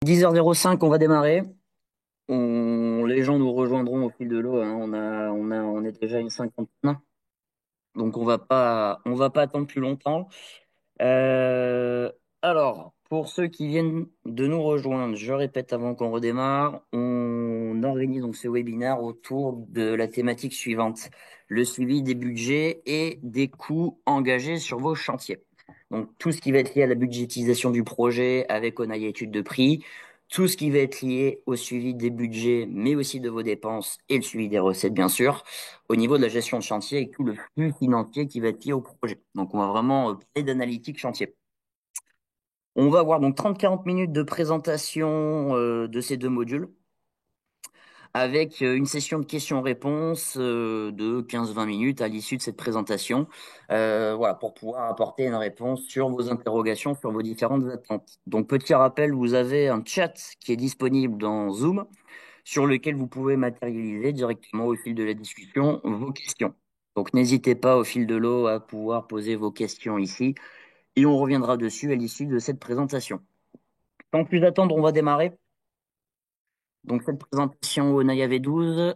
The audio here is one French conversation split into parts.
10h05, on va démarrer. Les gens nous rejoindront au fil de l'eau, hein. On est déjà une cinquantaine. Donc on va pas attendre plus longtemps. Euh, alors, pour ceux qui viennent de nous rejoindre, je répète avant qu'on redémarre, on organise donc ce webinaire autour de la thématique suivante, le suivi des budgets et des coûts engagés sur vos chantiers. Donc tout ce qui va être lié à la budgétisation du projet avec Onaï étude de prix, tout ce qui va être lié au suivi des budgets, mais aussi de vos dépenses et le suivi des recettes, bien sûr, au niveau de la gestion de chantier et tout le flux financier qui va être lié au projet. Donc, on va vraiment parler d'analytique chantier. On va avoir donc 30-40 minutes de présentation de ces deux modules avec une session de questions-réponses de 15-20 minutes à l'issue de cette présentation, voilà, pour pouvoir apporter une réponse sur vos interrogations, sur vos différentes attentes. Donc, petit rappel, vous avez un chat qui est disponible dans Zoom sur lequel vous pouvez matérialiser directement au fil de la discussion vos questions. Donc n'hésitez pas au fil de l'eau à pouvoir poser vos questions ici et on reviendra dessus à l'issue de cette présentation. Sans plus attendre, on va démarrer. Donc cette présentation au Naya V12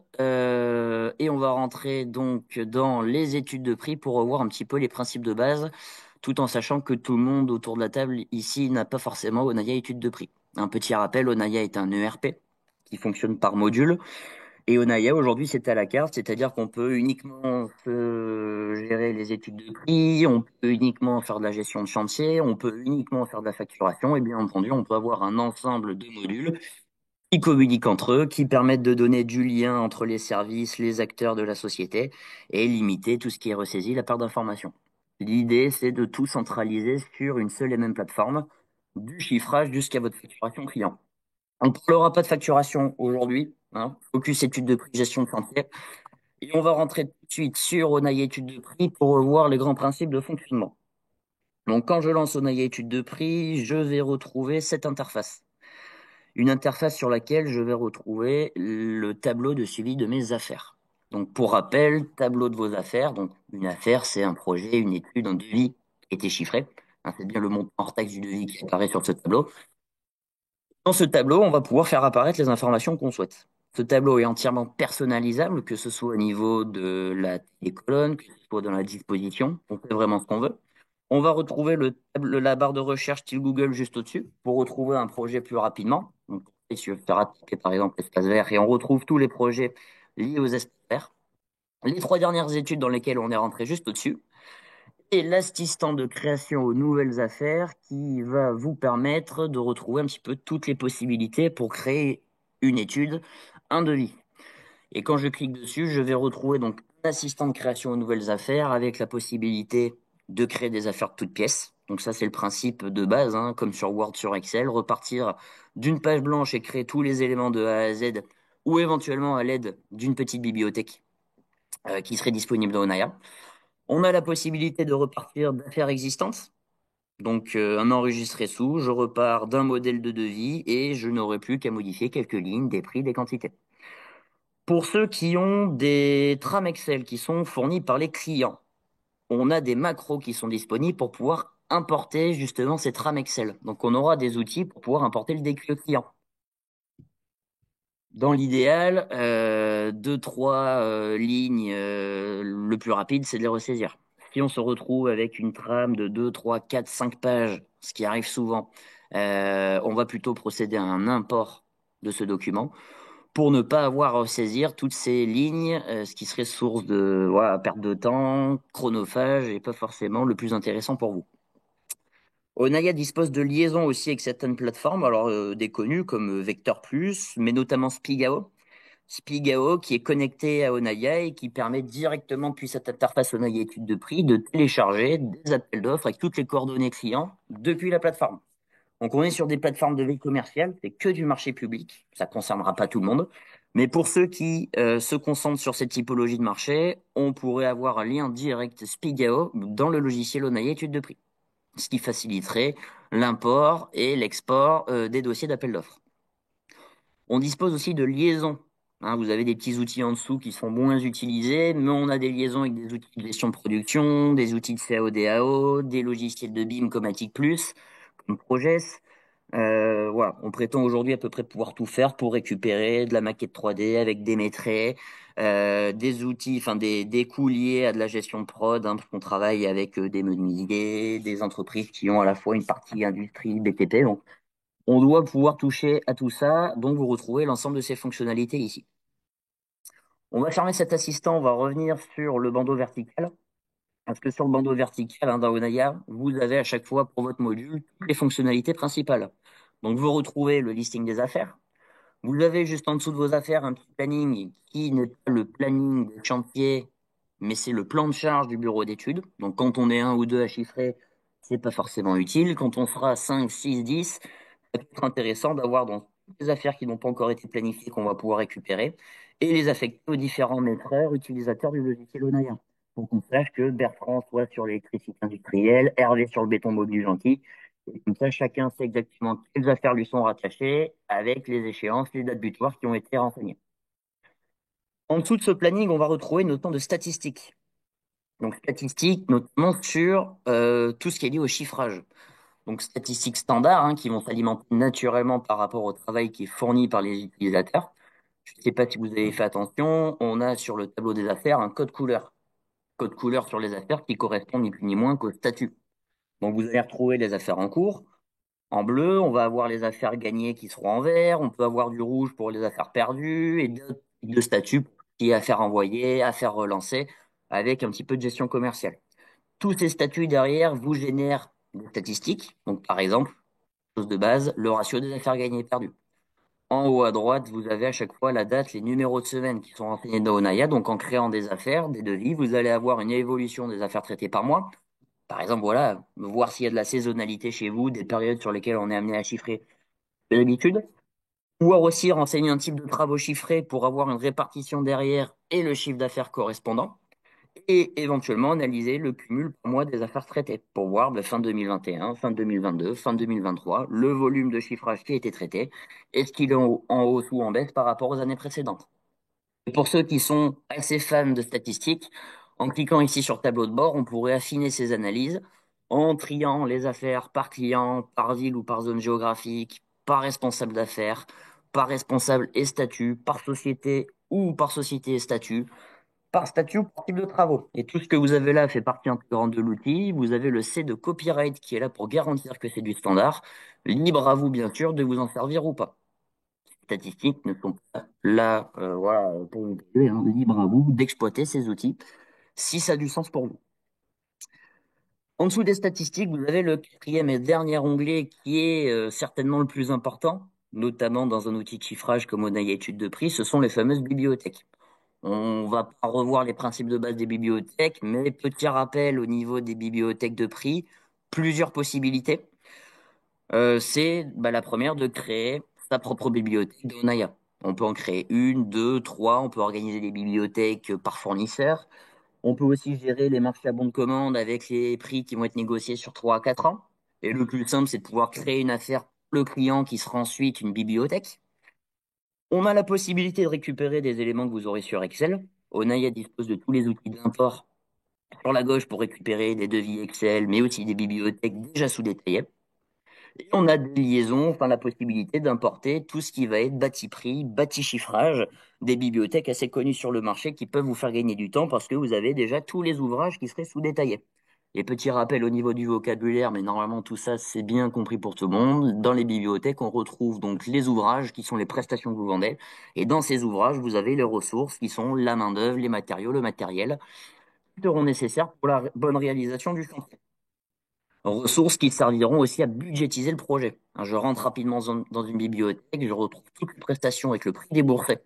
et on va rentrer donc dans les études de prix pour revoir un petit peu les principes de base, tout en sachant que tout le monde autour de la table ici n'a pas forcément Onaya études de prix. Un petit rappel, Onaya est un ERP qui fonctionne par module. Et Onaya, aujourd'hui, c'est à la carte, c'est-à-dire qu'on peut uniquement gérer les études de prix, on peut uniquement faire de la gestion de chantier, on peut uniquement faire de la facturation, et bien entendu, on peut avoir un ensemble de modules qui communiquent entre eux, qui permettent de donner du lien entre les services, les acteurs de la société, et limiter tout ce qui est ressaisi, la part d'information. L'idée, c'est de tout centraliser sur une seule et même plateforme, du chiffrage jusqu'à votre facturation client. On ne parlera pas de facturation aujourd'hui, hein. Focus étude de prix, gestion de chantier. Et on va rentrer tout de suite sur Onaï étude de prix pour revoir les grands principes de fonctionnement. Donc, quand je lance Onaï étude de prix, je vais retrouver cette interface. Une interface sur laquelle je vais retrouver le tableau de suivi de mes affaires. Donc, pour rappel, tableau de vos affaires. Donc, une affaire, c'est un projet, une étude, un devis qui a été chiffré, hein. C'est bien le montant hors taxe du devis qui apparaît sur ce tableau. Dans ce tableau, on va pouvoir faire apparaître les informations qu'on souhaite. Ce tableau est entièrement personnalisable, que ce soit au niveau de des colonnes, que ce soit dans la disposition. On fait vraiment ce qu'on veut. On va retrouver la barre de recherche style Google juste au-dessus pour retrouver un projet plus rapidement. Donc, si je veux faire appliquer par exemple l'espace vert et on retrouve tous les projets liés aux espaces verts. Les trois dernières études dans lesquelles on est rentré juste au-dessus et l'assistant de création aux nouvelles affaires qui va vous permettre de retrouver un petit peu toutes les possibilités pour créer une étude, un devis. Et quand je clique dessus, je vais retrouver donc un assistant de création aux nouvelles affaires avec la possibilité de créer des affaires de toutes pièces. Donc ça, c'est le principe de base, hein, comme sur Word, sur Excel, repartir d'une page blanche et créer tous les éléments de A à Z ou éventuellement à l'aide d'une petite bibliothèque qui serait disponible dans Onaya. On a la possibilité de repartir d'affaires existantes. Donc, un enregistré sous, je repars d'un modèle de devis et je n'aurai plus qu'à modifier quelques lignes, des prix, des quantités. Pour ceux qui ont des trames Excel qui sont fournis par les clients, on a des macros qui sont disponibles pour pouvoir importer justement ces trames Excel. Donc, on aura des outils pour pouvoir importer le décret client. Dans l'idéal, deux, trois lignes, le plus rapide, c'est de les ressaisir. Si on se retrouve avec une trame de 2, 3, 4, 5 pages, ce qui arrive souvent, on va plutôt procéder à un import de ce document pour ne pas avoir à ressaisir toutes ces lignes, ce qui serait source de voilà, perte de temps, chronophage et pas forcément le plus intéressant pour vous. Onaya dispose de liaisons aussi avec certaines plateformes, alors des connues comme Vector Plus, mais notamment Spigao. Spigao qui est connecté à Onaya et qui permet directement depuis cette interface Onaya étude de prix de télécharger des appels d'offres avec toutes les coordonnées clients depuis la plateforme. Donc on est sur des plateformes de veille commerciale, c'est que du marché public, ça ne concernera pas tout le monde. Mais pour ceux qui se concentrent sur cette typologie de marché, on pourrait avoir un lien direct Spigao dans le logiciel Onaya étude de prix, ce qui faciliterait l'import et l'export des dossiers d'appel d'offres. On dispose aussi de liaisons. Hein, vous avez des petits outils en dessous qui sont moins utilisés, mais on a des liaisons avec des outils de gestion de production, des outils de CAO, DAO, des logiciels de BIM comme Attic Plus, comme Progess, Voilà, on prétend aujourd'hui à peu près pouvoir tout faire pour récupérer de la maquette 3D avec des métraits, des outils, enfin des coûts liés à de la gestion de prod, hein, parce qu'on travaille avec des menuisiers, des entreprises qui ont à la fois une partie industrie BTP. Donc, on doit pouvoir toucher à tout ça, donc vous retrouvez l'ensemble de ces fonctionnalités ici. On va fermer cet assistant, on va revenir sur le bandeau vertical. Parce que sur le bandeau vertical, hein, dans Onaya, vous avez à chaque fois pour votre module toutes les fonctionnalités principales. Donc vous retrouvez le listing des affaires. Vous avez juste en dessous de vos affaires un petit planning qui n'est pas le planning de chantier, mais c'est le plan de charge du bureau d'études. Donc quand on est un ou deux à chiffrer, c'est pas forcément utile. Quand on sera 5, 6, 10, ça peut être intéressant d'avoir donc toutes les affaires qui n'ont pas encore été planifiées qu'on va pouvoir récupérer et les affecter aux différents maîtres utilisateurs du logiciel Onaya. Pour qu'on sache que Bertrand soit sur l'électricité industrielle, Hervé sur le béton mobile gentil, et comme ça chacun sait exactement quelles affaires lui sont rattachées avec les échéances, les dates butoirs qui ont été renseignées. En dessous de ce planning, on va retrouver notamment de statistiques. Donc statistiques notamment sur tout ce qui est lié au chiffrage. Donc statistiques standards hein, qui vont s'alimenter naturellement par rapport au travail qui est fourni par les utilisateurs. Je ne sais pas si vous avez fait attention, on a sur le tableau des affaires un code couleur. Code couleur sur les affaires qui correspond ni plus ni moins qu'au statut. Donc vous allez retrouver les affaires en cours. En bleu, on va avoir les affaires gagnées qui seront en vert. On peut avoir du rouge pour les affaires perdues et de statuts qui est affaires envoyées, affaires relancées, avec un petit peu de gestion commerciale. Tous ces statuts derrière vous génèrent des statistiques. Donc par exemple, chose de base, le ratio des affaires gagnées et perdues. En haut à droite, vous avez à chaque fois la date, les numéros de semaine qui sont renseignés dans Onaya. Donc, en créant des affaires, des devis, vous allez avoir une évolution des affaires traitées par mois. Par exemple, voilà, voir s'il y a de la saisonnalité chez vous, des périodes sur lesquelles on est amené à chiffrer d'habitude. Pouvoir aussi renseigner un type de travaux chiffrés pour avoir une répartition derrière et le chiffre d'affaires correspondant. Et éventuellement analyser le cumul par mois des affaires traitées pour voir fin 2021, fin 2022, fin 2023, le volume de chiffrage qui a été traité, est-ce qu'il est en hausse ou en baisse par rapport aux années précédentes. Et pour ceux qui sont assez fans de statistiques, en cliquant ici sur tableau de bord, on pourrait affiner ces analyses en triant les affaires par client, par ville ou par zone géographique, par responsable d'affaires, par responsable et statut, par société ou par société et statut, par statut ou par type de travaux. Et tout ce que vous avez là fait partie intégrante de l'outil. Vous avez le C de copyright qui est là pour garantir que c'est du standard. Libre à vous, bien sûr, de vous en servir ou pas. Les statistiques ne sont pas là voilà, pour vous polluer, hein. Libre à vous d'exploiter ces outils si ça a du sens pour vous. En dessous des statistiques, vous avez le quatrième et dernier onglet qui est certainement le plus important, notamment dans un outil de chiffrage comme Onaya Études de prix, ce sont les fameuses bibliothèques. On va pas revoir les principes de base des bibliothèques, mais petit rappel au niveau des bibliothèques de prix, plusieurs possibilités. C'est la première de créer sa propre bibliothèque de Onaya. On peut en créer une, deux, trois, on peut organiser des bibliothèques par fournisseur. On peut aussi gérer les marchés à bon de commande avec les prix qui vont être négociés sur 3 à 4 ans. Et le plus simple, c'est de pouvoir créer une affaire pour le client qui sera ensuite une bibliothèque. On a la possibilité de récupérer des éléments que vous aurez sur Excel. Onaya dispose de tous les outils d'import sur la gauche pour récupérer des devis Excel, mais aussi des bibliothèques déjà sous-détaillées. Et on a des liaisons, enfin la possibilité d'importer tout ce qui va être bâti prix, bâti chiffrage, des bibliothèques assez connues sur le marché qui peuvent vous faire gagner du temps parce que vous avez déjà tous les ouvrages qui seraient sous-détaillés. Et petit rappel au niveau du vocabulaire, mais normalement tout ça c'est bien compris pour tout le monde. Dans les bibliothèques, on retrouve donc les ouvrages qui sont les prestations que vous vendez. Et dans ces ouvrages, vous avez les ressources qui sont la main-d'œuvre, les matériaux, le matériel qui seront nécessaires pour la bonne réalisation du chantier. Ressources qui serviront aussi à budgétiser le projet. Hein, je rentre rapidement dans une bibliothèque, je retrouve toutes les prestations avec le prix déboursé,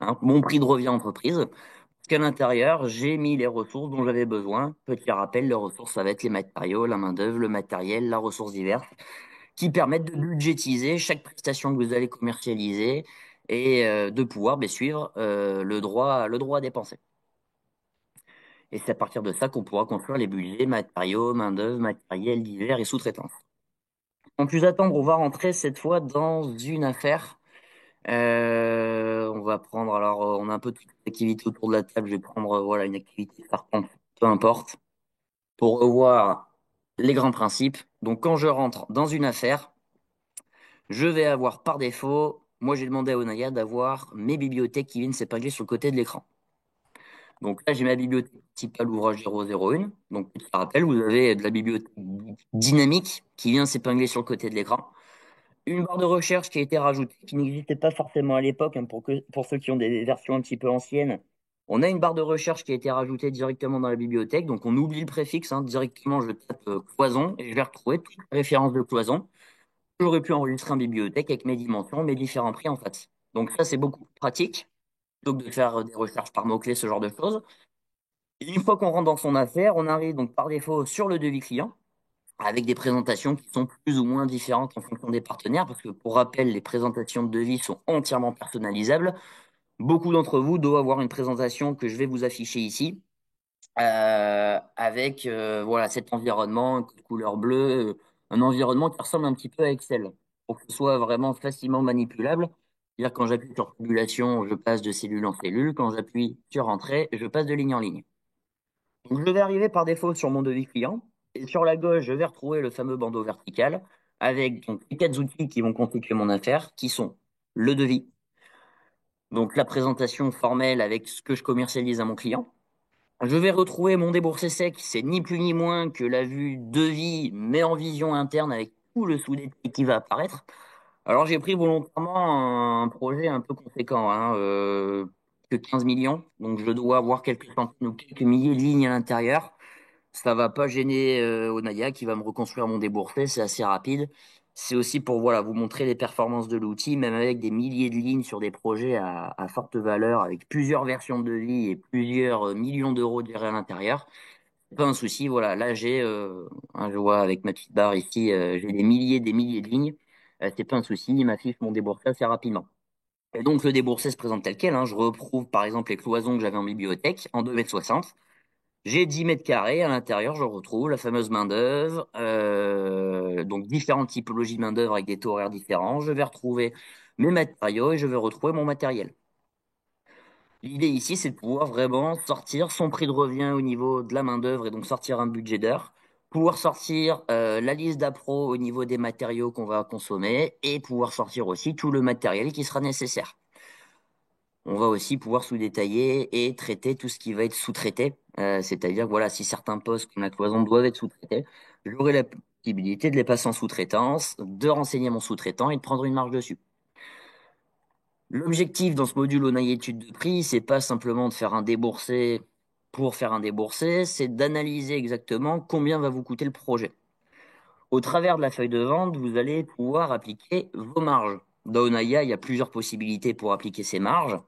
hein, mon prix de revient entreprise, parce qu'à l'intérieur, j'ai mis les ressources dont j'avais besoin. Petit rappel, les ressources, ça va être les matériaux, la main-d'œuvre, le matériel, la ressource diverse, qui permettent de budgétiser chaque prestation que vous allez commercialiser et de pouvoir suivre le droit à dépenser. Et c'est à partir de ça qu'on pourra construire les budgets matériaux, main-d'œuvre, matériel divers et sous-traitance. Sans plus attendre, on va rentrer cette fois dans une affaire. On va prendre, alors on a un peu toute l'activité autour de la table. Je vais prendre voilà une activité serpente, peu importe, pour revoir les grands principes. Donc quand je rentre dans une affaire, je vais avoir par défaut, moi j'ai demandé à Onaya d'avoir mes bibliothèques qui viennent s'épingler sur le côté de l'écran. Donc là, j'ai ma bibliothèque principale, ouvrage 001. Donc, petit rappel, vous avez de la bibliothèque dynamique qui vient s'épingler sur le côté de l'écran. Une barre de recherche qui a été rajoutée, qui n'existait pas forcément à l'époque, hein, pour ceux qui ont des versions un petit peu anciennes. On a une barre de recherche qui a été rajoutée directement dans la bibliothèque. Donc, on oublie le préfixe, hein. Directement, je tape cloison et je vais retrouver toutes les références de cloison. J'aurais pu enregistrer en bibliothèque avec mes dimensions, mes différents prix en fait. Donc, ça, c'est beaucoup plus pratique. Donc, de faire des recherches par mots-clés, ce genre de choses. Et une fois qu'on rentre dans son affaire, on arrive donc par défaut sur le devis client, avec des présentations qui sont plus ou moins différentes en fonction des partenaires, parce que pour rappel, les présentations de devis sont entièrement personnalisables. Beaucoup d'entre vous doivent avoir une présentation que je vais vous afficher ici, avec voilà cet environnement, une couleur bleue, un environnement qui ressemble un petit peu à Excel, pour que ce soit vraiment facilement manipulable. C'est-à-dire quand j'appuie sur tabulation, je passe de cellule en cellule. Quand j'appuie sur entrée, je passe de ligne en ligne. Donc, je vais arriver par défaut sur mon devis client. Et sur la gauche, je vais retrouver le fameux bandeau vertical avec donc les quatre outils qui vont constituer mon affaire, qui sont le devis, donc la présentation formelle avec ce que je commercialise à mon client. Je vais retrouver mon déboursé sec, c'est ni plus ni moins que la vue devis, mais en vision interne avec tout le sous-détail qui va apparaître. Alors j'ai pris volontairement un projet un peu conséquent, hein, que 15 millions, donc je dois avoir quelques centaines ou quelques milliers de lignes à l'intérieur. Ça va pas gêner Onaya qui va me reconstruire mon déboursé, c'est assez rapide. C'est aussi pour voilà, vous montrer les performances de l'outil, même avec des milliers de lignes sur des projets à forte valeur, avec plusieurs versions de vie et plusieurs millions d'euros de gérés à l'intérieur. C'est pas un souci, voilà. Là, j'ai, je vois avec ma petite barre ici, j'ai des milliers de lignes. C'est pas un souci, il m'affiche mon déboursé assez rapidement. Et donc, le déboursé se présente tel quel, hein. Je retrouve par exemple les cloisons que j'avais en bibliothèque en 2,60 m. J'ai 10 mètres carrés à l'intérieur, je retrouve la fameuse main-d'œuvre, donc différentes typologies de main-d'œuvre avec des taux horaires différents. Je vais retrouver mes matériaux et je vais retrouver mon matériel. L'idée ici, c'est de pouvoir vraiment sortir son prix de revient au niveau de la main-d'œuvre et donc sortir un budget d'heure, pouvoir sortir la liste d'appro au niveau des matériaux qu'on va consommer et pouvoir sortir aussi tout le matériel qui sera nécessaire. On va aussi pouvoir sous-détailler et traiter tout ce qui va être sous-traité. C'est-à-dire, voilà, si certains postes comme la cloison doivent être sous-traités, j'aurai la possibilité de les passer en sous-traitance, de renseigner mon sous-traitant et de prendre une marge dessus. L'objectif dans ce module Onaï étude de prix, c'est pas simplement de faire un déboursé pour faire un déboursé, c'est d'analyser exactement combien va vous coûter le projet. Au travers de la feuille de vente, vous allez pouvoir appliquer vos marges. Dans Onaya, il y a plusieurs possibilités pour appliquer ces marges.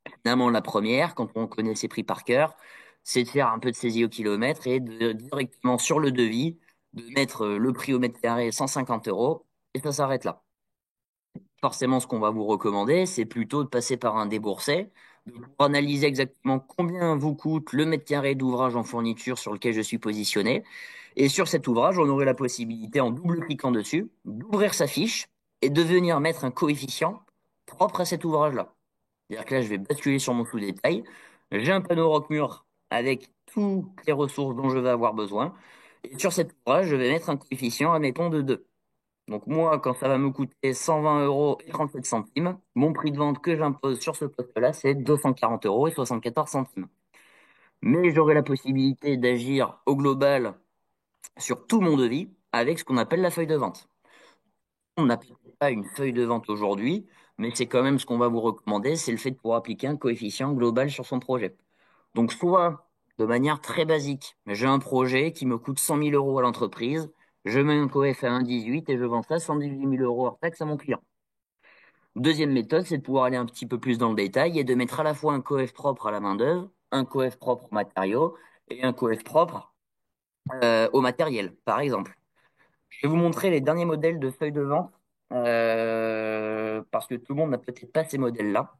Évidemment, la première, quand on connaît ses prix par cœur, c'est de faire un peu de saisie au kilomètre et de directement sur le devis, de mettre le prix au mètre carré 150 euros, et ça s'arrête là. Forcément, ce qu'on va vous recommander, c'est plutôt de passer par un déboursé, pour analyser exactement combien vous coûte le mètre carré d'ouvrage en fourniture sur lequel je suis positionné. Et sur cet ouvrage, on aurait la possibilité, en double-cliquant dessus, d'ouvrir sa fiche et de venir mettre un coefficient propre à cet ouvrage-là. C'est-à-dire que là, je vais basculer sur mon sous-détail. J'ai un panneau rock-mur avec toutes les ressources dont je vais avoir besoin. Et sur cet ouvrage, je vais mettre un coefficient, admettons, de 2. Donc moi, quand ça va me coûter 120 euros et 37 centimes, mon prix de vente que j'impose sur ce poste-là, c'est 240 euros et 74 centimes. Mais j'aurai la possibilité d'agir au global sur tout mon devis avec ce qu'on appelle la feuille de vente. On n'applique pas une feuille de vente aujourd'hui, mais c'est quand même ce qu'on va vous recommander, c'est le fait de pouvoir appliquer un coefficient global sur son projet. Donc soit, de manière très basique, j'ai un projet qui me coûte 100 000 euros à l'entreprise, je mets un coef à 1,18 et je vends ça 118 000 euros hors taxe à mon client. Deuxième méthode, c'est de pouvoir aller un petit peu plus dans le détail et de mettre à la fois un coef propre à la main-d'œuvre, un coef propre au matériau et un coef propre au matériel, par exemple. Je vais vous montrer les derniers modèles de feuilles de vente parce que tout le monde n'a peut-être pas ces modèles-là.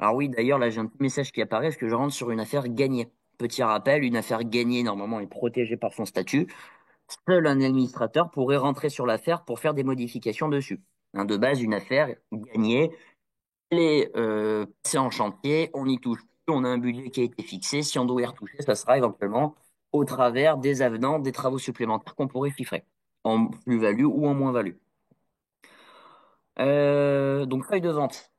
Alors oui, d'ailleurs, là, j'ai un petit message qui apparaît parce que je rentre sur une affaire gagnée. Petit rappel, une affaire gagnée, normalement, est protégée par son statut. Seul un administrateur pourrait rentrer sur l'affaire pour faire des modifications dessus. Hein, de base, une affaire gagnée, elle est passée en chantier, on n'y touche plus, on a un budget qui a été fixé. Si on doit y retoucher, ça sera éventuellement au travers des avenants, des travaux supplémentaires qu'on pourrait chiffrer, en plus-value ou en moins-value. Donc feuille de vente.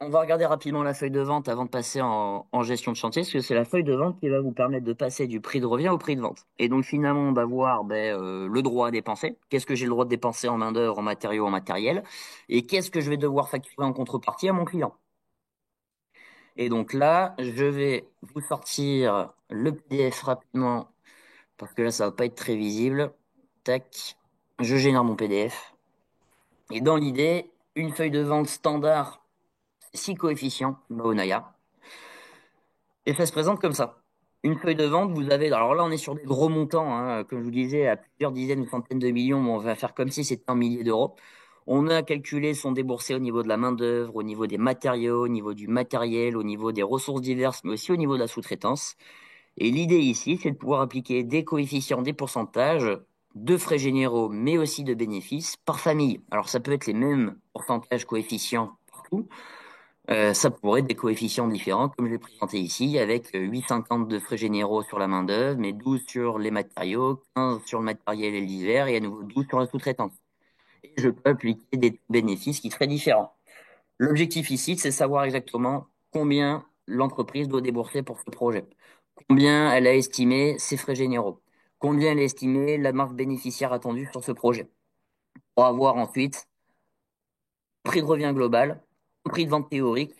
On va regarder rapidement la feuille de vente avant de passer en gestion de chantier, parce que c'est la feuille de vente qui va vous permettre de passer du prix de revient au prix de vente. Et donc finalement, on va voir le droit à dépenser. Qu'est-ce que j'ai le droit de dépenser en main-d'œuvre, en matériaux, en matériel, et qu'est-ce que je vais devoir facturer en contrepartie à mon client. Et donc là, je vais vous sortir le PDF rapidement, parce que là, ça va pas être très visible. Tac, je génère mon PDF. Et dans l'idée, une feuille de vente standard, 6 coefficients, Maonaya. Et ça se présente comme ça. Une feuille de vente, vous avez. Alors là, on est sur des gros montants, hein, comme je vous disais, à plusieurs dizaines ou centaines de millions, mais on va faire comme si c'était un millier d'euros. On a calculé son déboursé au niveau de la main-d'œuvre, au niveau des matériaux, au niveau du matériel, au niveau des ressources diverses, mais aussi au niveau de la sous-traitance. Et l'idée ici, c'est de pouvoir appliquer des coefficients, des pourcentages de frais généraux, mais aussi de bénéfices par famille. Alors ça peut être les mêmes pourcentages coefficients partout. Ça pourrait être des coefficients différents, comme je l'ai présenté ici, avec 8,50 de frais généraux sur la main-d'œuvre, mais 12 sur les matériaux, 15 sur le matériel et le divers, et à nouveau 12 sur la sous-traitance. Et je peux appliquer des bénéfices qui seraient différents. L'objectif ici, c'est savoir exactement combien l'entreprise doit débourser pour ce projet, combien elle a estimé ses frais généraux, combien elle a estimé la marge bénéficiaire attendue sur ce projet, pour avoir ensuite prix de revient global, prix de vente théorique.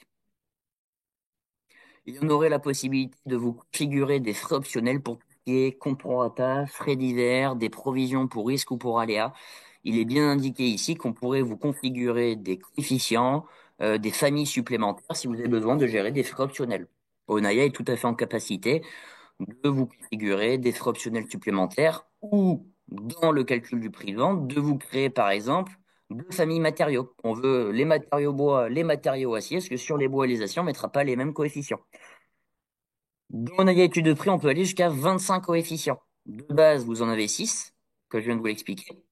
Il y en aurait la possibilité de vous configurer des frais optionnels pour tout ce qui est compte pro rata, frais divers, des provisions pour risque ou pour aléa. Il est bien indiqué ici qu'on pourrait vous configurer des coefficients, des familles supplémentaires si vous avez besoin de gérer des frais optionnels. Onaya est tout à fait en capacité de vous configurer des frais optionnels supplémentaires ou, dans le calcul du prix de vente, de vous créer par exemple deux familles matériaux. On veut les matériaux bois, les matériaux acier, parce que sur les bois et les aciers, on ne mettra pas les mêmes coefficients. Dans une étude de prix, on peut aller jusqu'à 25 coefficients. De base, vous en avez 6, que je viens de vous l'expliquer.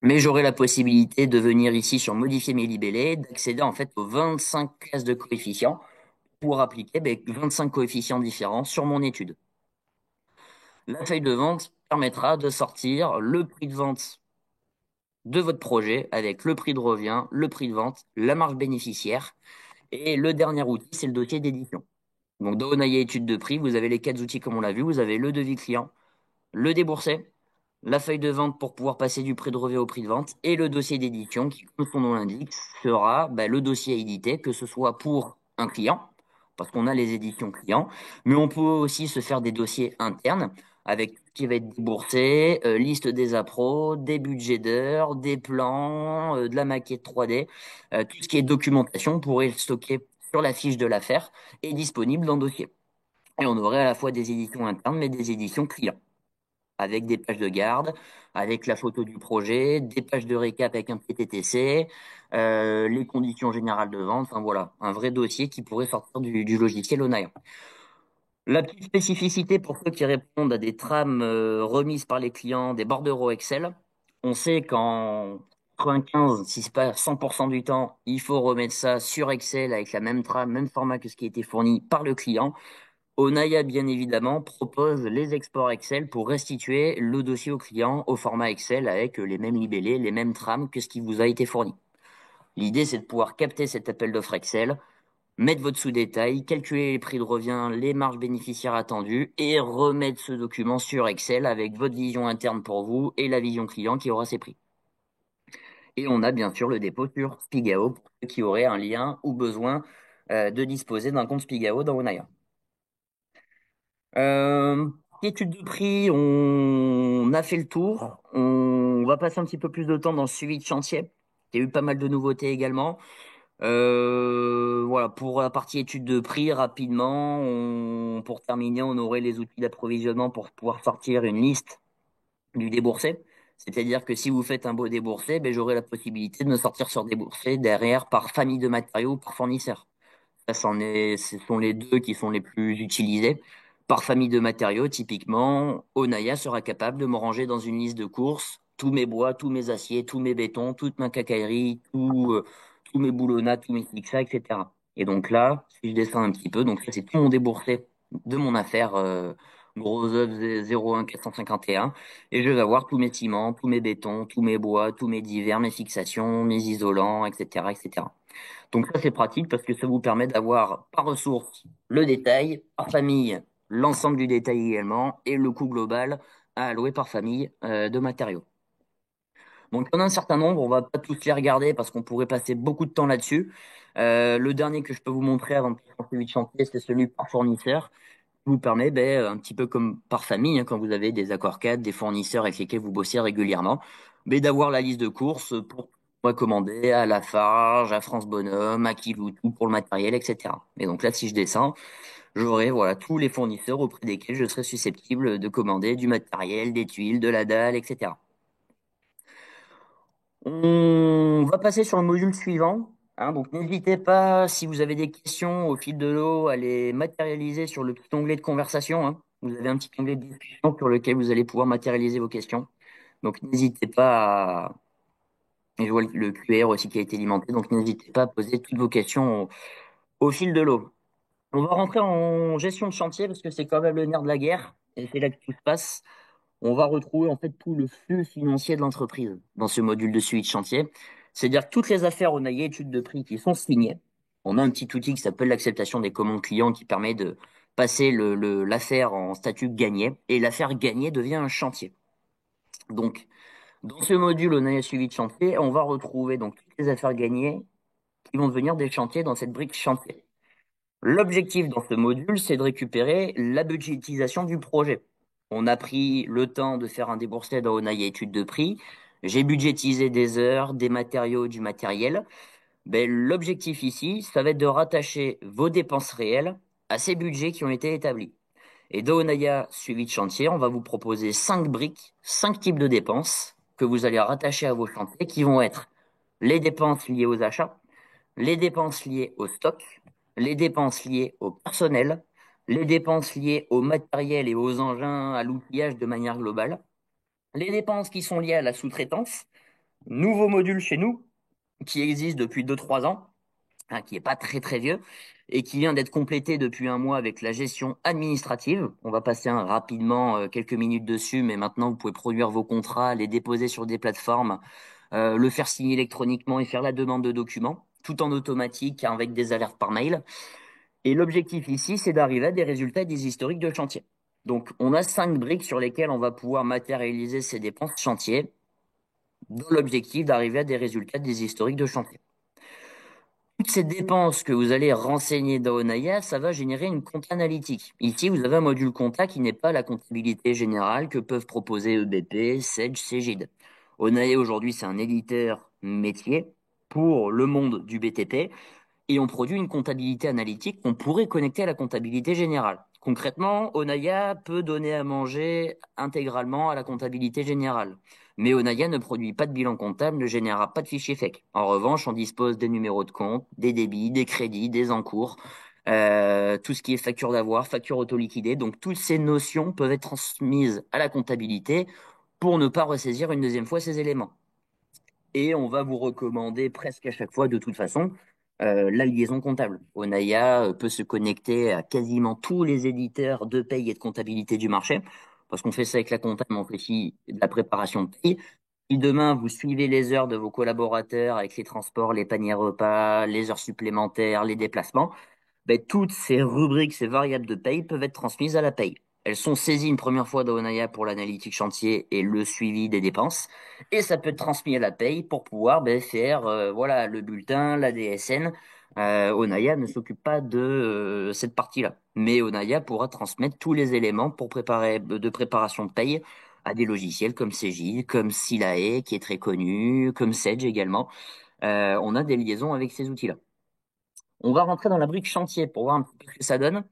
Mais j'aurai la possibilité de venir ici sur modifier mes libellés, d'accéder en fait aux 25 classes de coefficients pour appliquer 25 coefficients différents sur mon étude. La feuille de vente permettra de sortir le prix de vente de votre projet avec le prix de revient, le prix de vente, la marge bénéficiaire. Et le dernier outil, c'est le dossier d'édition. Donc dans Onaïa étude de prix, vous avez les quatre outils comme on l'a vu. Vous avez le devis client, le déboursé, la feuille de vente pour pouvoir passer du prix de revient au prix de vente et le dossier d'édition qui, comme son nom l'indique, sera le dossier à éditer, que ce soit pour un client, parce qu'on a les éditions clients, mais on peut aussi se faire des dossiers internes avec tout ce qui va être déboursé, liste des appros, des budgets d'heures, des plans, de la maquette 3D, tout ce qui est documentation, on pourrait le stocker sur la fiche de l'affaire et disponible dans le dossier. Et on aurait à la fois des éditions internes, mais des éditions clients avec des pages de garde, avec la photo du projet, des pages de récap avec un PTTC, les conditions générales de vente, enfin voilà, un vrai dossier qui pourrait sortir du logiciel Onaya. La petite spécificité pour ceux qui répondent à des trames remises par les clients, des bordereaux Excel, on sait qu'en 95, si c'est pas 100% du temps, il faut remettre ça sur Excel avec la même trame, même format que ce qui a été fourni par le client. Onaya, bien évidemment, propose les exports Excel pour restituer le dossier au client au format Excel avec les mêmes libellés, les mêmes trames que ce qui vous a été fourni. L'idée, c'est de pouvoir capter cet appel d'offres Excel, mettre votre sous-détail, calculer les prix de revient, les marges bénéficiaires attendues et remettre ce document sur Excel avec votre vision interne pour vous et la vision client qui aura ses prix. Et on a bien sûr le dépôt sur Spigao pour ceux qui auraient un lien ou besoin de disposer d'un compte Spigao dans Onaya. Euh, Étude de prix, on a fait le tour. On va passer un petit peu plus de temps dans le suivi de chantier. Il y a eu pas mal de nouveautés également. Voilà, pour la partie étude de prix, rapidement, pour terminer, on aurait les outils d'approvisionnement pour pouvoir sortir une liste du déboursé. C'est-à-dire que si vous faites un beau déboursé, j'aurai la possibilité de me sortir sur déboursé derrière par famille de matériaux, par fournisseur. Ce sont les deux qui sont les plus utilisés. Par famille de matériaux, typiquement, Onaya sera capable de me ranger dans une liste de courses tous mes bois, tous mes aciers, tous mes bétons, toute ma quincaillerie, tous mes boulonnats, tous mes fixa, etc. Et donc là, si je descends un petit peu, donc ça c'est tout mon déboursé de mon affaire gros œuvre 01451, et je vais avoir tous mes ciments, tous mes bétons, tous mes bois, tous mes divers, mes fixations, mes isolants, etc., etc. Donc ça, c'est pratique parce que ça vous permet d'avoir par ressource le détail, par famille, l'ensemble du détail également, et le coût global à allouer par famille de matériaux. Donc, il y en a un certain nombre, on va pas tous les regarder parce qu'on pourrait passer beaucoup de temps là-dessus. Le dernier que je peux vous montrer avant de passer le chantier, c'est celui par fournisseur, qui vous permet, un petit peu comme par famille, hein, quand vous avez des accords cadres, des fournisseurs avec lesquels vous bossez régulièrement, mais d'avoir la liste de courses pour commander à Lafarge, à France Bonhomme, à Kiloutou pour le matériel, etc. Et donc là, si je descends, j'aurai voilà tous les fournisseurs auprès desquels je serai susceptible de commander du matériel, des tuiles, de la dalle, etc. On va passer sur le module suivant. Hein, donc n'hésitez pas, si vous avez des questions au fil de l'eau, à les matérialiser sur le petit onglet de conversation. Hein. Vous avez un petit onglet de discussion sur lequel vous allez pouvoir matérialiser vos questions. Donc n'hésitez pas à... Et je vois le QR aussi qui a été alimenté, donc n'hésitez pas à poser toutes vos questions au fil de l'eau. On va rentrer en gestion de chantier parce que c'est quand même le nerf de la guerre et c'est là que tout se passe. On va retrouver en fait tout le flux financier de l'entreprise dans ce module de suivi de chantier. C'est-à-dire que toutes les affaires au naillé études de prix qui sont signées. On a un petit outil qui s'appelle l'acceptation des commandes clients qui permet de passer l'affaire en statut gagné et l'affaire gagnée devient un chantier. Donc, dans ce module au naillé suivi de chantier, on va retrouver donc toutes les affaires gagnées qui vont devenir des chantiers dans cette brique chantier. L'objectif dans ce module, c'est de récupérer la budgétisation du projet. On a pris le temps de faire un débourset dans Onaï étude de prix. J'ai budgétisé des heures, des matériaux, du matériel. L'objectif ici, ça va être de rattacher vos dépenses réelles à ces budgets qui ont été établis. Et dans Onaya suivi de chantier, on va vous proposer 5 briques, 5 types de dépenses que vous allez rattacher à vos chantiers qui vont être les dépenses liées aux achats, les dépenses liées au stock, les dépenses liées au personnel, les dépenses liées au matériel et aux engins, à l'outillage de manière globale, les dépenses qui sont liées à la sous-traitance, nouveau module chez nous, qui existe depuis 2 3 ans, hein, qui est pas très très vieux, et qui vient d'être complété depuis un mois avec la gestion administrative. On va passer rapidement quelques minutes dessus, mais maintenant vous pouvez produire vos contrats, les déposer sur des plateformes, le faire signer électroniquement et faire la demande de documents, tout en automatique avec des alertes par mail. Et l'objectif ici, c'est d'arriver à des résultats et des historiques de chantier. Donc, on a 5 briques sur lesquelles on va pouvoir matérialiser ces dépenses chantier, dans l'objectif d'arriver à des résultats, des historiques de chantier. Toutes ces dépenses que vous allez renseigner dans Onaya, ça va générer une compta analytique. Ici, vous avez un module compta qui n'est pas la comptabilité générale que peuvent proposer EBP, Sage, Cegid. Onaya, aujourd'hui, c'est un éditeur métier pour le monde du BTP et on produit une comptabilité analytique qu'on pourrait connecter à la comptabilité générale. Concrètement, Onaya peut donner à manger intégralement à la comptabilité générale. Mais Onaya ne produit pas de bilan comptable, ne générera pas de fichier FEC. En revanche, on dispose des numéros de compte, des débits, des crédits, des encours, tout ce qui est facture d'avoir, facture auto-liquidée. Donc toutes ces notions peuvent être transmises à la comptabilité pour ne pas ressaisir une deuxième fois ces éléments. Et on va vous recommander presque à chaque fois, de toute façon, la liaison comptable. Onaya peut se connecter à quasiment tous les éditeurs de paye et de comptabilité du marché, parce qu'on fait ça avec la comptable, mais on fait aussi de la préparation de paye. Si demain vous suivez les heures de vos collaborateurs avec les transports, les paniers repas, les heures supplémentaires, les déplacements, toutes ces rubriques, ces variables de paye peuvent être transmises à la paye. Elles sont saisies une première fois dans Onaya pour l'analytique chantier et le suivi des dépenses. Et ça peut être transmis à la paye pour pouvoir faire voilà, le bulletin, la DSN. Onaya ne s'occupe pas de cette partie-là. Mais Onaya pourra transmettre tous les éléments pour préparer de préparation de paye à des logiciels comme Cegid, comme Silae, qui est très connu, comme Sage également. On a des liaisons avec ces outils-là. On va rentrer dans la brique chantier pour voir un petit peu ce que ça donne.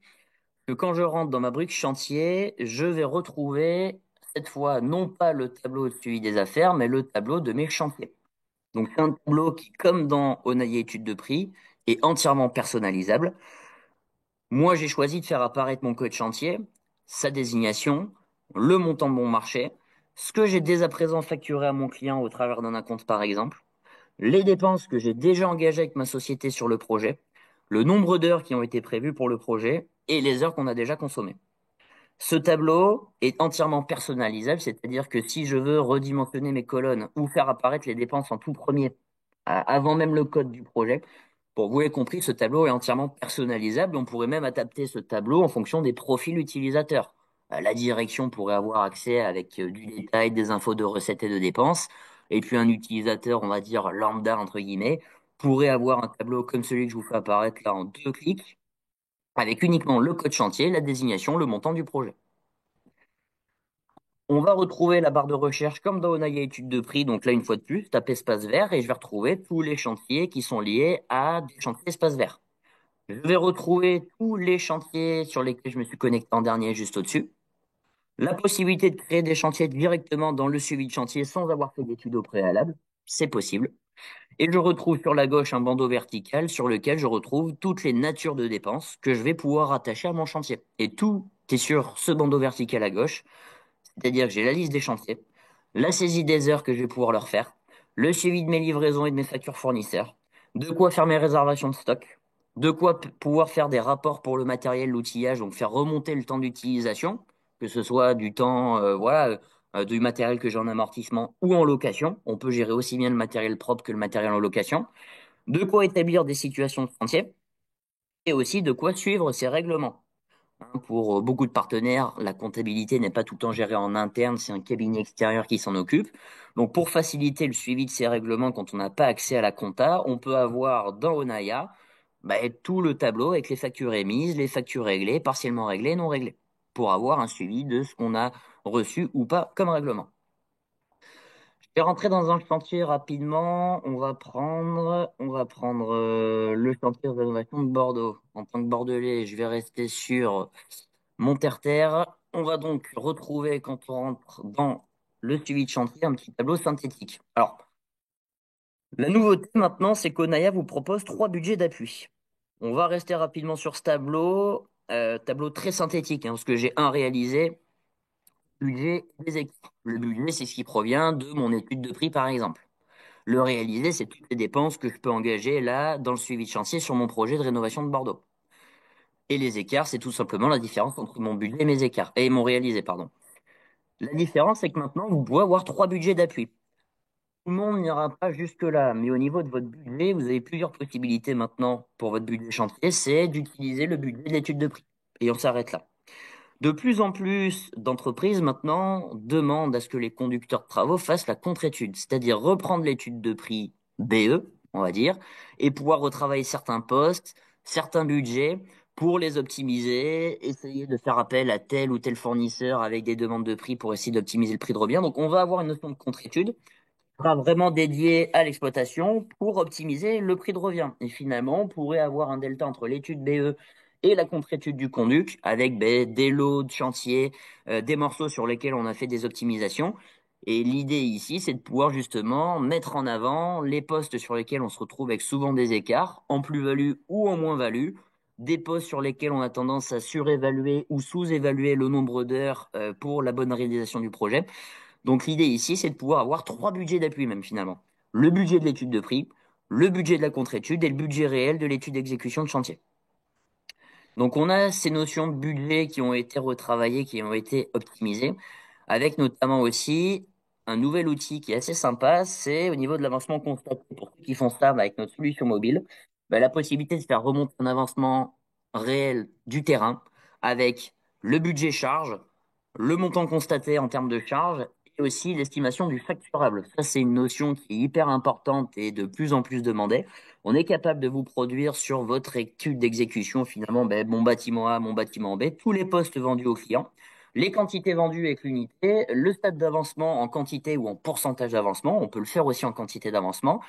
Que quand je rentre dans ma brique chantier, je vais retrouver cette fois non pas le tableau de suivi des affaires, mais le tableau de mes chantiers. Donc c'est un tableau qui, comme dans Onaï étude de prix, est entièrement personnalisable. Moi, j'ai choisi de faire apparaître mon code chantier, sa désignation, le montant de mon marché, ce que j'ai dès à présent facturé à mon client au travers d'un acompte par exemple, les dépenses que j'ai déjà engagées avec ma société sur le projet, le nombre d'heures qui ont été prévues pour le projet et les heures qu'on a déjà consommées. Ce tableau est entièrement personnalisable, c'est-à-dire que si je veux redimensionner mes colonnes ou faire apparaître les dépenses en tout premier, avant même le code du projet, bon, vous l'avez compris, ce tableau est entièrement personnalisable. On pourrait même adapter ce tableau en fonction des profils utilisateurs. La direction pourrait avoir accès avec du détail, des infos de recettes et de dépenses. Et puis un utilisateur, on va dire lambda, entre guillemets, pourrait avoir un tableau comme celui que je vous fais apparaître là en 2 clics, avec uniquement le code chantier, la désignation, le montant du projet. On va retrouver la barre de recherche comme dans Onaya études de prix. Donc là, une fois de plus, tape espace vert et je vais retrouver tous les chantiers qui sont liés à des chantiers espace vert. Je vais retrouver tous les chantiers sur lesquels je me suis connecté en dernier juste au-dessus. La possibilité de créer des chantiers directement dans le suivi de chantier sans avoir fait d'études au préalable, c'est possible. Et je retrouve sur la gauche un bandeau vertical sur lequel je retrouve toutes les natures de dépenses que je vais pouvoir rattacher à mon chantier. Et tout est sur ce bandeau vertical à gauche. C'est-à-dire que j'ai la liste des chantiers, la saisie des heures que je vais pouvoir leur faire, le suivi de mes livraisons et de mes factures fournisseurs, de quoi faire mes réservations de stock, de quoi pouvoir faire des rapports pour le matériel, l'outillage, donc faire remonter le temps d'utilisation, que ce soit du temps, du matériel que j'ai en amortissement ou en location. On peut gérer aussi bien le matériel propre que le matériel en location. De quoi établir des situations de chantier et aussi de quoi suivre ces règlements. Pour beaucoup de partenaires, la comptabilité n'est pas tout le temps gérée en interne, c'est un cabinet extérieur qui s'en occupe. Donc, pour faciliter le suivi de ces règlements quand on n'a pas accès à la compta, on peut avoir dans Onaya tout le tableau avec les factures émises, les factures réglées, partiellement réglées, non réglées, pour avoir un suivi de ce qu'on a reçu ou pas comme règlement. Je vais rentrer dans un chantier rapidement. On va prendre le chantier de rénovation de Bordeaux. En tant que Bordelais, je vais rester sur mon terre-terre. On va donc retrouver, quand on rentre dans le suivi de chantier, un petit tableau synthétique. Alors, la nouveauté maintenant, c'est qu'Onaya vous propose 3 budgets d'appui. On va rester rapidement sur ce tableau, tableau très synthétique, hein, parce que j'ai un réalisé, budget des équipes. Le budget, c'est ce qui provient de mon étude de prix, par exemple. Le réalisé, c'est toutes les dépenses que je peux engager là dans le suivi de chantier sur mon projet de rénovation de Bordeaux. Et les écarts, c'est tout simplement la différence entre mon budget et mes écarts, et mon réalisé, pardon. La différence, c'est que maintenant, vous pouvez avoir 3 budgets d'appui. Tout le monde n'ira pas jusque-là, mais au niveau de votre budget, vous avez plusieurs possibilités maintenant pour votre budget chantier, c'est d'utiliser le budget de l'étude de prix. Et on s'arrête là. De plus en plus d'entreprises maintenant demandent à ce que les conducteurs de travaux fassent la contre-étude, c'est-à-dire reprendre l'étude de prix BE, on va dire, et pouvoir retravailler certains postes, certains budgets pour les optimiser, essayer de faire appel à tel ou tel fournisseur avec des demandes de prix pour essayer d'optimiser le prix de revient. Donc on va avoir une notion de contre-étude sera vraiment dédié à l'exploitation pour optimiser le prix de revient. Et finalement, on pourrait avoir un delta entre l'étude BE et la contre-étude du conduc avec des lots de chantier, des morceaux sur lesquels on a fait des optimisations. Et l'idée ici, c'est de pouvoir justement mettre en avant les postes sur lesquels on se retrouve avec souvent des écarts, en plus-value ou en moins-value, des postes sur lesquels on a tendance à surévaluer ou sous-évaluer le nombre d'heures pour la bonne réalisation du projet. Donc l'idée ici, c'est de pouvoir avoir 3 budgets d'appui même finalement. Le budget de l'étude de prix, le budget de la contre-étude et le budget réel de l'étude d'exécution de chantier. Donc on a ces notions de budget qui ont été retravaillées, qui ont été optimisées, avec notamment aussi un nouvel outil qui est assez sympa, c'est au niveau de l'avancement constaté. Pour ceux qui font ça avec notre solution mobile, la possibilité de faire remonter un avancement réel du terrain avec le budget charge, le montant constaté en termes de charge et aussi l'estimation du facturable. Ça, c'est une notion qui est hyper importante et de plus en plus demandée. On est capable de vous produire sur votre étude d'exécution finalement mon bâtiment A, mon bâtiment B, tous les postes vendus aux clients, les quantités vendues avec l'unité, le stade d'avancement en quantité ou en pourcentage d'avancement. On peut le faire aussi en quantité d'avancement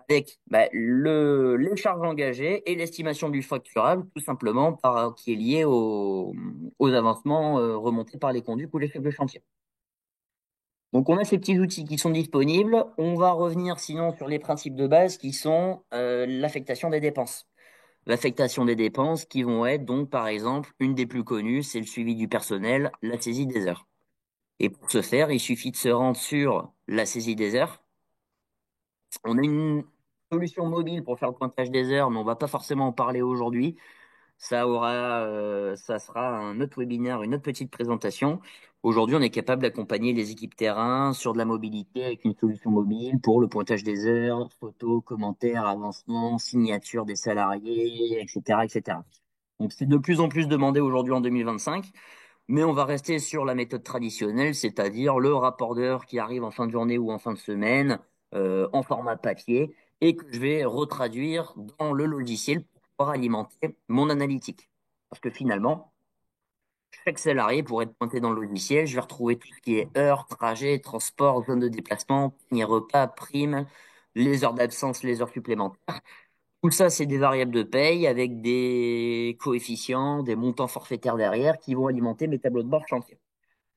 avec les charges engagées et l'estimation du facturable, tout simplement qui est lié aux avancements remontés par les conduits ou les chefs de chantier. Donc on a ces petits outils qui sont disponibles. On va revenir sinon sur les principes de base qui sont l'affectation des dépenses. L'affectation des dépenses qui vont être donc par exemple une des plus connues, c'est le suivi du personnel, la saisie des heures. Et pour ce faire, il suffit de se rendre sur la saisie des heures. On a une solution mobile pour faire le pointage des heures, mais on va pas forcément en parler aujourd'hui. Ça sera un autre webinaire, une autre petite présentation. Aujourd'hui, on est capable d'accompagner les équipes terrain sur de la mobilité avec une solution mobile pour le pointage des heures, photos, commentaires, avancements, signature des salariés, etc., etc. Donc, c'est de plus en plus demandé aujourd'hui en 2025. Mais on va rester sur la méthode traditionnelle, c'est-à-dire le rapport d'heure qui arrive en fin de journée ou en fin de semaine, en format papier, et que je vais retraduire dans le logiciel pour pouvoir alimenter mon analytique. Parce que finalement, chaque salarié pourrait être pointé dans le logiciel, je vais retrouver tout ce qui est heures, trajet, transport, zone de déplacement, panier repas, prime, les heures d'absence, les heures supplémentaires. Tout ça, c'est des variables de paye avec des coefficients, des montants forfaitaires derrière qui vont alimenter mes tableaux de bord chantier.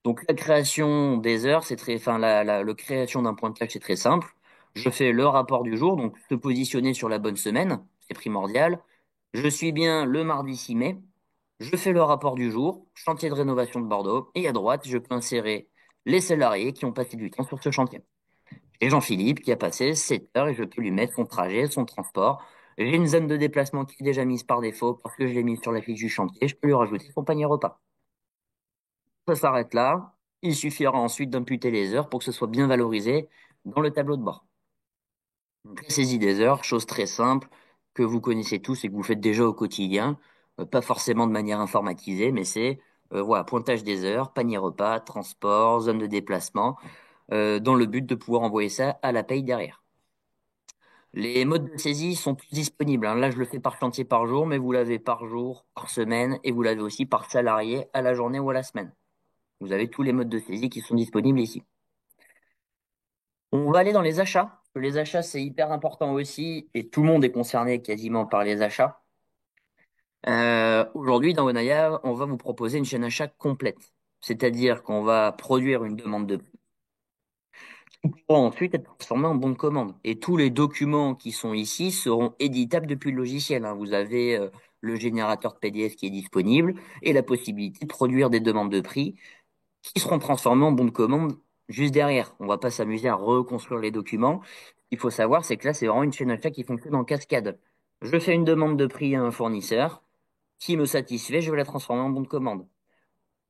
Donc la création des heures, c'est très, enfin la création d'un pointage, c'est très simple. Je fais le rapport du jour, donc se positionner sur la bonne semaine, c'est primordial. Je suis bien le mardi 6 mai. Je fais le rapport du jour, chantier de rénovation de Bordeaux, et à droite, je peux insérer les salariés qui ont passé du temps sur ce chantier. Et Jean-Philippe qui a passé 7 heures et je peux lui mettre son trajet, son transport. J'ai une zone de déplacement qui est déjà mise par défaut parce que je l'ai mise sur la fiche du chantier. Je peux lui rajouter son panier repas. Ça s'arrête là. Il suffira ensuite d'imputer les heures pour que ce soit bien valorisé dans le tableau de bord. Donc, la saisie des heures, chose très simple que vous connaissez tous et que vous faites déjà au quotidien, pas forcément de manière informatisée, mais c'est voilà, pointage des heures, panier repas, transport, zone de déplacement, dans le but de pouvoir envoyer ça à la paye derrière. Les modes de saisie sont tous disponibles, hein. Là, je le fais par chantier par jour, mais vous l'avez par jour, par semaine, et vous l'avez aussi par salarié à la journée ou à la semaine. Vous avez tous les modes de saisie qui sont disponibles ici. On va aller dans les achats. Les achats, c'est hyper important aussi, et tout le monde est concerné quasiment par les achats. Aujourd'hui, dans Onaya, on va vous proposer une chaîne achat complète. C'est-à-dire qu'on va produire une demande de prix qui pourra ensuite être transformée en bon de commande. Et tous les documents qui sont ici seront éditables depuis le logiciel, hein. Vous avez le générateur de PDF qui est disponible et la possibilité de produire des demandes de prix qui seront transformés en bons de commande juste derrière. On va pas s'amuser à reconstruire les documents. Ce qu'il faut savoir, c'est que là, c'est vraiment une chaîne achat qui fonctionne en cascade. Je fais une demande de prix à un fournisseur qui me satisfait, je vais la transformer en bon de commande.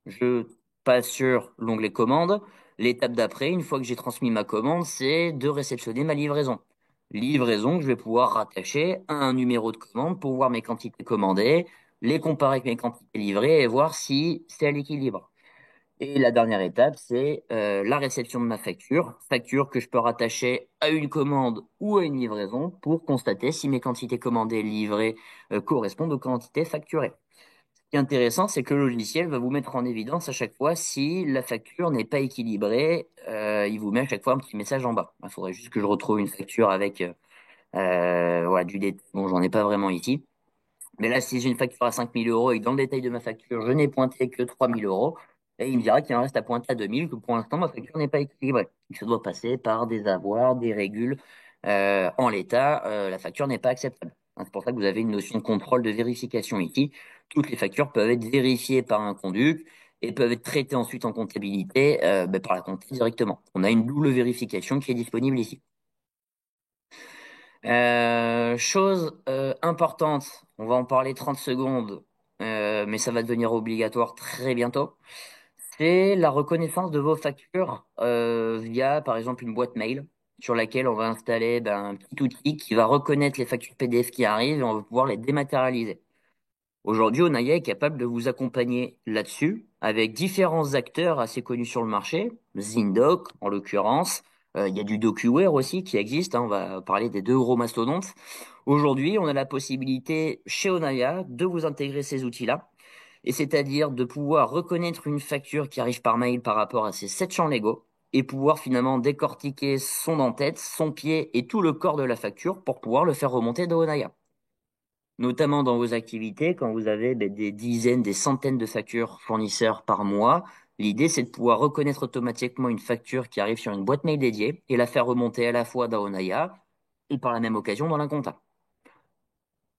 Je passe sur l'onglet commande. L'étape d'après, une fois que j'ai transmis ma commande, c'est de réceptionner ma livraison. Livraison que je vais pouvoir rattacher à un numéro de commande pour voir mes quantités commandées, les comparer avec mes quantités livrées et voir si c'est à l'équilibre. Et la dernière étape, c'est la réception de ma facture, facture que je peux rattacher à une commande ou à une livraison pour constater si mes quantités commandées et livrées correspondent aux quantités facturées. Ce qui est intéressant, c'est que le logiciel va vous mettre en évidence à chaque fois si la facture n'est pas équilibrée. Il vous met à chaque fois un petit message en bas. Il faudrait juste que je retrouve une facture avec voilà, du détail. Bon, j'en ai pas vraiment ici. Mais là, si j'ai une facture à 5 000 € et que dans le détail de ma facture, je n'ai pointé que 3 000 €, et il me dira qu'il en reste à pointer à 2 000, que pour l'instant, ma facture n'est pas équilibrée. Il se doit passer par des avoirs, des régules. En l'état, la facture n'est pas acceptable. Hein, c'est pour ça que vous avez une notion de contrôle de vérification ici. Toutes les factures peuvent être vérifiées par un conduc et peuvent être traitées ensuite en comptabilité par la comptabilité directement. On a une double vérification qui est disponible ici. Chose importante, on va en parler 30 secondes, mais ça va devenir obligatoire très bientôt. C'est la reconnaissance de vos factures via, par exemple, une boîte mail sur laquelle on va installer un petit outil qui va reconnaître les factures PDF qui arrivent et on va pouvoir les dématérialiser. Aujourd'hui, Onaya est capable de vous accompagner là-dessus avec différents acteurs assez connus sur le marché, Zindoc en l'occurrence. Il y a du DocuWare aussi qui existe, hein, on va parler des deux gros mastodontes. Aujourd'hui, on a la possibilité chez Onaya de vous intégrer ces outils-là, et c'est-à-dire de pouvoir reconnaître une facture qui arrive par mail par rapport à ces 7 champs légaux et pouvoir finalement décortiquer son en-tête, son pied et tout le corps de la facture pour pouvoir le faire remonter dans Onaya, notamment dans vos activités, quand vous avez des dizaines, des centaines de factures fournisseurs par mois. L'idée, c'est de pouvoir reconnaître automatiquement une facture qui arrive sur une boîte mail dédiée et la faire remonter à la fois dans Onaya et par la même occasion dans la compta.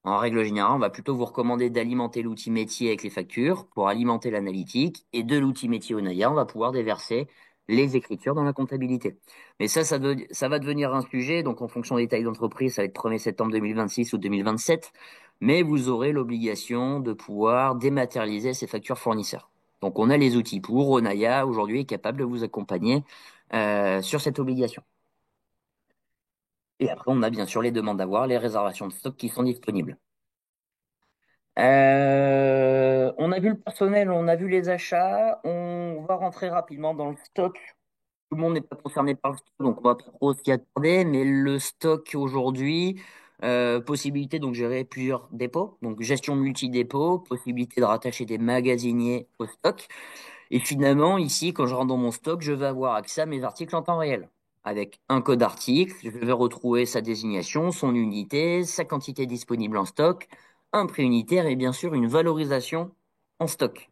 En règle générale, on va plutôt vous recommander d'alimenter l'outil métier avec les factures pour alimenter l'analytique et de l'outil métier Onaya, on va pouvoir déverser les écritures dans la comptabilité. Mais ça va devenir un sujet, donc en fonction des tailles d'entreprise, ça va être 1er septembre 2026 ou 2027. mais vous aurez l'obligation de pouvoir dématérialiser ces factures fournisseurs. Donc on a les outils pour. Onaya aujourd'hui est capable de vous accompagner sur cette obligation. Et après, on a bien sûr les demandes d'avoir, les réservations de stock qui sont disponibles. On a vu le personnel, on a vu les achats. On va rentrer rapidement dans le stock. Tout le monde n'est pas concerné par le stock, donc on va pas trop s'y attarder. Mais le stock aujourd'hui, possibilité donc gérer plusieurs dépôts, donc gestion multi-dépôt, possibilité de rattacher des magasiniers au stock. Et finalement, ici, quand je rentre dans mon stock, je vais avoir accès à mes articles en temps réel. Avec un code article, je vais retrouver sa désignation, son unité, sa quantité disponible en stock, un prix unitaire et bien sûr une valorisation en stock.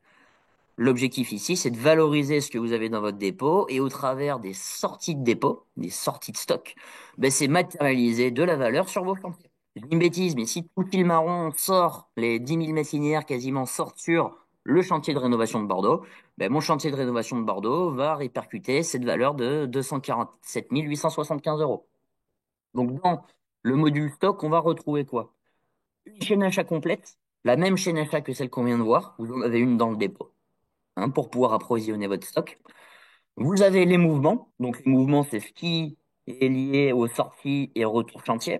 L'objectif ici, c'est de valoriser ce que vous avez dans votre dépôt et au travers des sorties de dépôt, des sorties de stock, ben, c'est matérialiser de la valeur sur vos chantiers. Je dis une bêtise, mais si tout le fil marron sort, les 10 000 mètres linéaires quasiment sortent sur le chantier de rénovation de Bordeaux, ben, mon chantier de rénovation de Bordeaux va répercuter cette valeur de 247 875 euros. Donc dans le module stock, on va retrouver quoi? Une chaîne achat complète, la même chaîne achat que celle qu'on vient de voir, vous en avez une dans le dépôt pour pouvoir approvisionner votre stock. Vous avez les mouvements. Donc, les mouvements, c'est ce qui est lié aux sorties et aux retours chantier.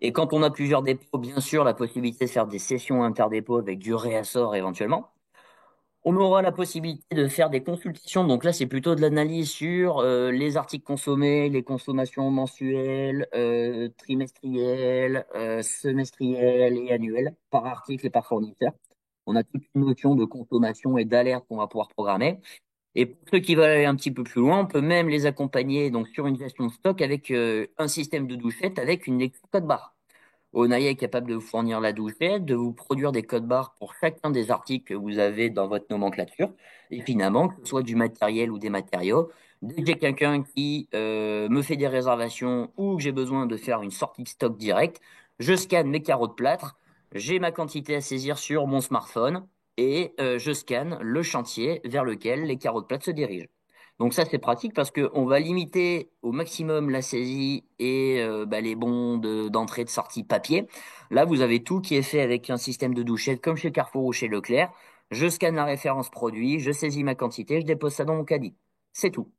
Et quand on a plusieurs dépôts, bien sûr, la possibilité de faire des sessions interdépôts avec du réassort éventuellement. On aura la possibilité de faire des consultations. Donc là, c'est plutôt de l'analyse sur les articles consommés, les consommations mensuelles, trimestrielles, semestrielles et annuelles par article et par fournisseur. On a toute une notion de consommation et d'alerte qu'on va pouvoir programmer. Et pour ceux qui veulent aller un petit peu plus loin, on peut même les accompagner donc sur une gestion de stock avec un système de douchette avec une lecture code barre. Onaya est capable de vous fournir la douchette, de vous produire des codes barres pour chacun des articles que vous avez dans votre nomenclature. Et finalement, que ce soit du matériel ou des matériaux, dès que j'ai quelqu'un qui me fait des réservations ou que j'ai besoin de faire une sortie de stock directe, je scanne mes carreaux de plâtre, j'ai ma quantité à saisir sur mon smartphone et je scanne le chantier vers lequel les carreaux de plâtre se dirigent. Donc ça, c'est pratique parce qu'on va limiter au maximum la saisie et les bons d'entrée, de sortie papier. Là, vous avez tout qui est fait avec un système de douchette comme chez Carrefour ou chez Leclerc. Je scanne la référence produit, je saisis ma quantité, je dépose ça dans mon caddie. C'est tout.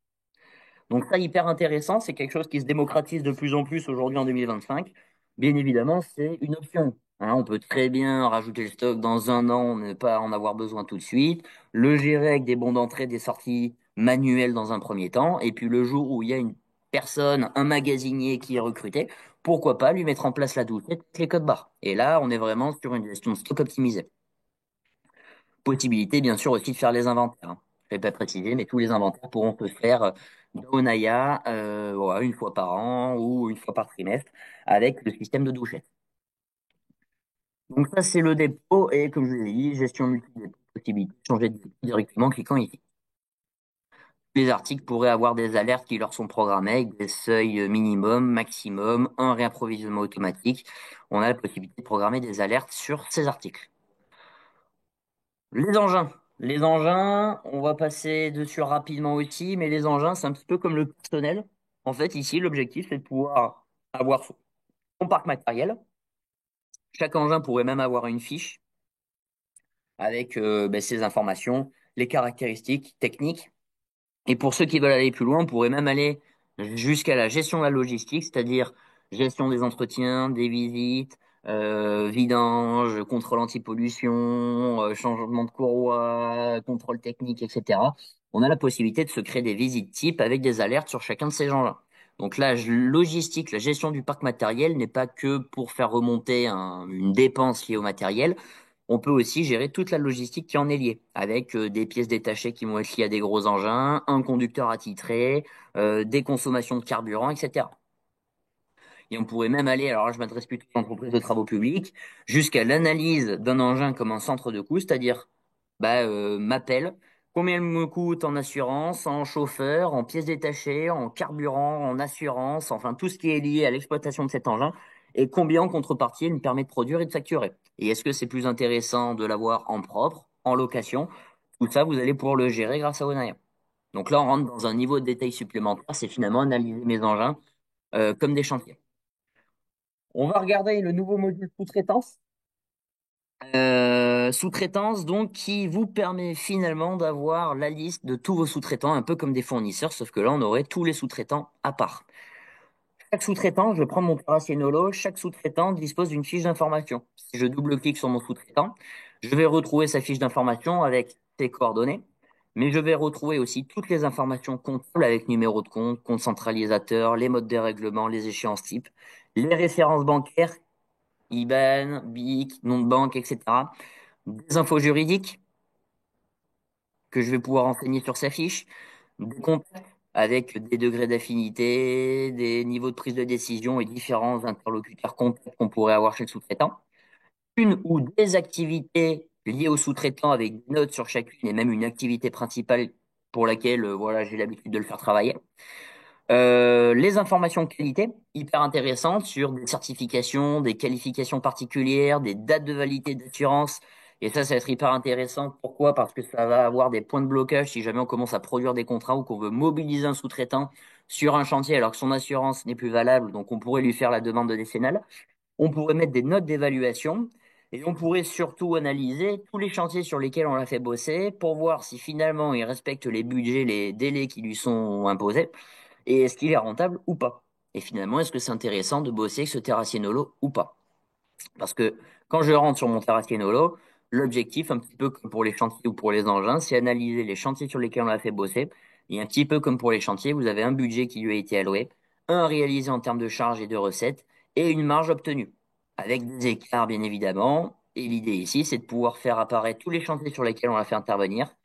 Donc ça, hyper intéressant, c'est quelque chose qui se démocratise de plus en plus aujourd'hui en 2025. Bien évidemment, c'est une option. On peut très bien rajouter le stock dans un an, ne pas en avoir besoin tout de suite, le gérer avec des bons d'entrée, des sorties manuelles dans un premier temps, et puis le jour où il y a une personne, un magasinier qui est recruté, pourquoi pas lui mettre en place la douche avec les codes barres. Et là, on est vraiment sur une gestion de stock optimisée. Possibilité, bien sûr, aussi de faire les inventaires. Je ne vais pas préciser, mais tous les inventaires pourront se faire dans Onaya voilà, une fois par an ou une fois par trimestre avec le système de douchette. Donc ça, c'est le dépôt et comme je vous l'ai dit, gestion multi-dépôt, possibilité de changer de dépôt directement en cliquant ici. Les articles pourraient avoir des alertes qui leur sont programmées avec des seuils minimum, maximum, un réapprovisionnement automatique. On a la possibilité de programmer des alertes sur ces articles. Les engins. Les engins, on va passer dessus rapidement aussi, mais les engins, c'est un petit peu comme le personnel. En fait, ici, l'objectif, c'est de pouvoir avoir son parc matériel. Chaque engin pourrait même avoir une fiche avec ses informations, les caractéristiques techniques. Et pour ceux qui veulent aller plus loin, on pourrait même aller jusqu'à la gestion de la logistique, c'est-à-dire gestion des entretiens, des visites, vidange, contrôle anti-pollution, changement de courroie, contrôle technique, etc. On a la possibilité de se créer des visites types avec des alertes sur chacun de ces gens-là. Donc la logistique, la gestion du parc matériel n'est pas que pour faire remonter une dépense liée au matériel, on peut aussi gérer toute la logistique qui en est liée, avec des pièces détachées qui vont être liées à des gros engins, un conducteur attitré, des consommations de carburant, etc. Et on pourrait même aller, alors là je m'adresse plutôt aux entreprises de travaux publics, jusqu'à l'analyse d'un engin comme un centre de coût, c'est-à-dire m'appelle, combien il me coûte en assurance, en chauffeur, en pièces détachées, en carburant, en assurance, enfin tout ce qui est lié à l'exploitation de cet engin, et combien en contrepartie il me permet de produire et de facturer. Et est-ce que c'est plus intéressant de l'avoir en propre, en location? Tout ça, vous allez pouvoir le gérer grâce à Onaya. Donc là, on rentre dans un niveau de détail supplémentaire, c'est finalement analyser mes engins comme des chantiers. On va regarder le nouveau module sous-traitance. Sous-traitance, donc, qui vous permet finalement d'avoir la liste de tous vos sous-traitants, un peu comme des fournisseurs, sauf que là, on aurait tous les sous-traitants à part. Chaque sous-traitant, je prends mon Terracienolo, chaque sous-traitant dispose d'une fiche d'information. Si je double-clique sur mon sous-traitant, je vais retrouver sa fiche d'information avec ses coordonnées, mais je vais retrouver aussi toutes les informations comptables avec numéro de compte, compte centralisateur, les modes de règlement, les échéances types, les références bancaires, IBAN, BIC, nom de banque, etc. Des infos juridiques que je vais pouvoir renseigner sur sa fiche, des contacts avec des degrés d'affinité, des niveaux de prise de décision et différents interlocuteurs contacts qu'on pourrait avoir chez le sous-traitant. Une ou des activités liées au sous-traitant avec des notes sur chacune et même une activité principale pour laquelle voilà, j'ai l'habitude de le faire travailler. Les informations de qualité, hyper intéressantes sur des certifications, des qualifications particulières, des dates de validité d'assurance. Et ça va être hyper intéressant. Pourquoi? Parce que ça va avoir des points de blocage si jamais on commence à produire des contrats ou qu'on veut mobiliser un sous-traitant sur un chantier alors que son assurance n'est plus valable. Donc on pourrait lui faire la demande de décennale. On pourrait mettre des notes d'évaluation. Et on pourrait surtout analyser tous les chantiers sur lesquels on l'a fait bosser pour voir si finalement il respecte les budgets, les délais qui lui sont imposés et est-ce qu'il est rentable ou pas? Et finalement, est-ce que c'est intéressant de bosser avec ce terracienolo ou pas? Parce que quand je rentre sur mon terracienolo, l'objectif, un petit peu comme pour les chantiers ou pour les engins, c'est analyser les chantiers sur lesquels on a fait bosser. Et un petit peu comme pour les chantiers, vous avez un budget qui lui a été alloué, un réalisé en termes de charges et de recettes, et une marge obtenue. Avec des écarts, bien évidemment. Et l'idée ici, c'est de pouvoir faire apparaître tous les chantiers sur lesquels on a fait intervenir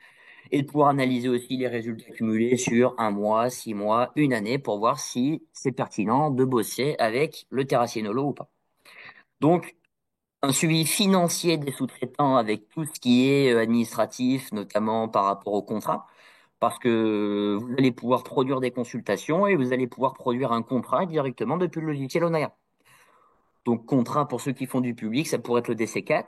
et de pouvoir analyser aussi les résultats cumulés sur un mois, 6 mois, une année pour voir si c'est pertinent de bosser avec le Terracienolo ou pas. Donc, un suivi financier des sous-traitants avec tout ce qui est administratif, notamment par rapport au contrat, parce que vous allez pouvoir produire des consultations et vous allez pouvoir produire un contrat directement depuis le logiciel Onaya. Donc, contrat pour ceux qui font du public, ça pourrait être le DC4.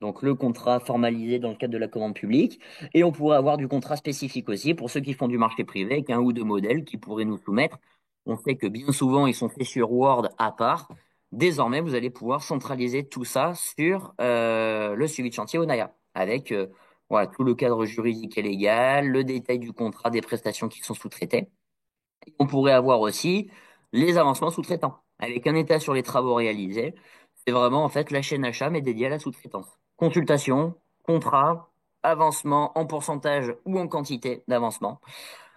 Donc, le contrat formalisé dans le cadre de la commande publique. Et on pourrait avoir du contrat spécifique aussi pour ceux qui font du marché privé avec un ou deux modèles qui pourraient nous soumettre. On sait que bien souvent, ils sont faits sur Word à part. Désormais, vous allez pouvoir centraliser tout ça sur le suivi de chantier Onaya avec voilà, tout le cadre juridique et légal, le détail du contrat des prestations qui sont sous-traitées. On pourrait avoir aussi les avancements sous-traitants, avec un état sur les travaux réalisés. C'est vraiment en fait la chaîne achat, mais dédiée à la sous-traitance. Consultation, contrat, avancement en pourcentage ou en quantité d'avancement,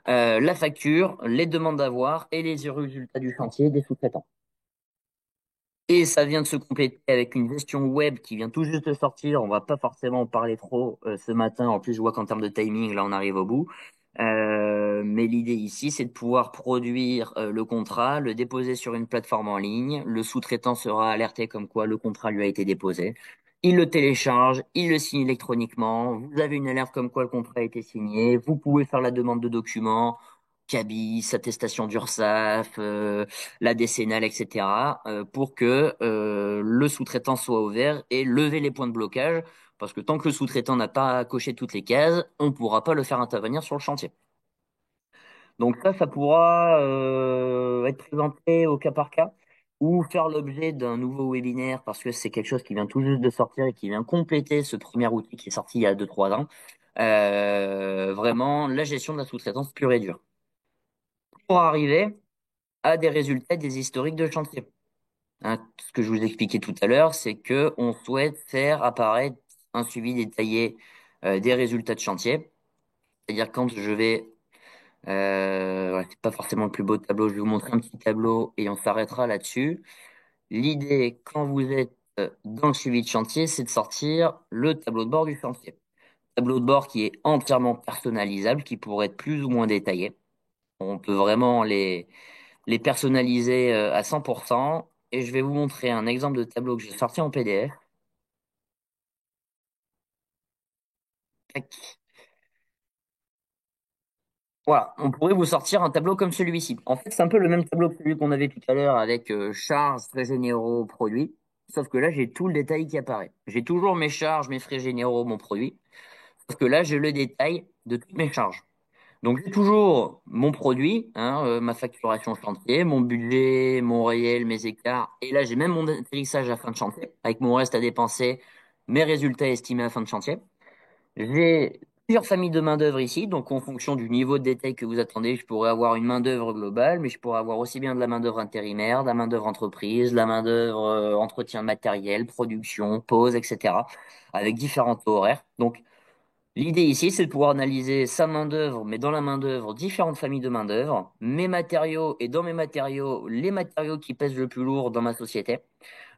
la facture, les demandes d'avoir et les résultats du chantier des sous-traitants. Et ça vient de se compléter avec une gestion web qui vient tout juste de sortir. On va pas forcément en parler trop ce matin. En plus, je vois qu'en termes de timing, là, on arrive au bout. Mais l'idée ici, c'est de pouvoir produire le contrat, le déposer sur une plateforme en ligne. Le sous-traitant sera alerté comme quoi le contrat lui a été déposé. Il le télécharge, il le signe électroniquement. Vous avez une alerte comme quoi le contrat a été signé. Vous pouvez faire la demande de documents, cabis, attestation d'URSSAF, la décennale, etc., pour que le sous-traitant soit ouvert et lever les points de blocage. Parce que tant que le sous-traitant n'a pas coché toutes les cases, on ne pourra pas le faire intervenir sur le chantier. Donc ça pourra être présenté au cas par cas ou faire l'objet d'un nouveau webinaire parce que c'est quelque chose qui vient tout juste de sortir et qui vient compléter ce premier outil qui est sorti il y a 2, 3 ans. Vraiment, la gestion de la sous-traitance pure et dure. Pour arriver à des résultats, des historiques de chantier. Hein, ce que je vous expliquais tout à l'heure, c'est que on souhaite faire apparaître un suivi détaillé des résultats de chantier. C'est-à-dire quand je vais, ouais, c'est pas forcément le plus beau tableau, je vais vous montrer un petit tableau et on s'arrêtera là-dessus. L'idée, quand vous êtes dans le suivi de chantier, c'est de sortir le tableau de bord du chantier. Tableau de bord qui est entièrement personnalisable, qui pourrait être plus ou moins détaillé. On peut vraiment les personnaliser à 100%. Et je vais vous montrer un exemple de tableau que j'ai sorti en PDF. Tac. Voilà, on pourrait vous sortir un tableau comme celui-ci. En fait, c'est un peu le même tableau que celui qu'on avait tout à l'heure avec charges, frais généraux, produits. Sauf que là, j'ai tout le détail qui apparaît. J'ai toujours mes charges, mes frais généraux, mon produit. Sauf que là, j'ai le détail de toutes mes charges. Donc, j'ai toujours mon produit, hein, ma facturation chantier, mon budget, mon réel, mes écarts. Et là, j'ai même mon atterrissage à fin de chantier, avec mon reste à dépenser, mes résultats estimés à fin de chantier. J'ai plusieurs familles de main-d'œuvre ici, donc en fonction du niveau de détail que vous attendez, je pourrais avoir une main-d'œuvre globale, mais je pourrais avoir aussi bien de la main-d'œuvre intérimaire, de la main-d'œuvre entreprise, de la main-d'œuvre entretien matériel, production, pause, etc., avec différents taux horaires. Donc, l'idée ici, c'est de pouvoir analyser sa main-d'œuvre, mais dans la main-d'œuvre, différentes familles de main-d'œuvre, mes matériaux et dans mes matériaux, les matériaux qui pèsent le plus lourd dans ma société.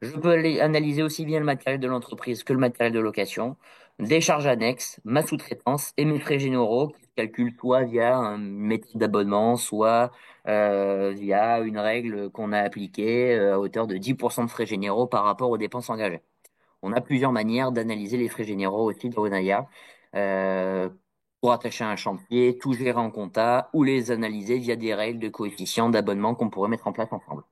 Je peux aller analyser aussi bien le matériel de l'entreprise que le matériel de location, des charges annexes, ma sous-traitance et mes frais généraux qui se calculent soit via une méthode d'abonnement, soit via une règle qu'on a appliquée à hauteur de 10% de frais généraux par rapport aux dépenses engagées. On a plusieurs manières d'analyser les frais généraux aussi de Onaya, euh, pour attacher un chantier, tout gérer en compta ou les analyser via des règles de coefficients d'abonnement qu'on pourrait mettre en place ensemble.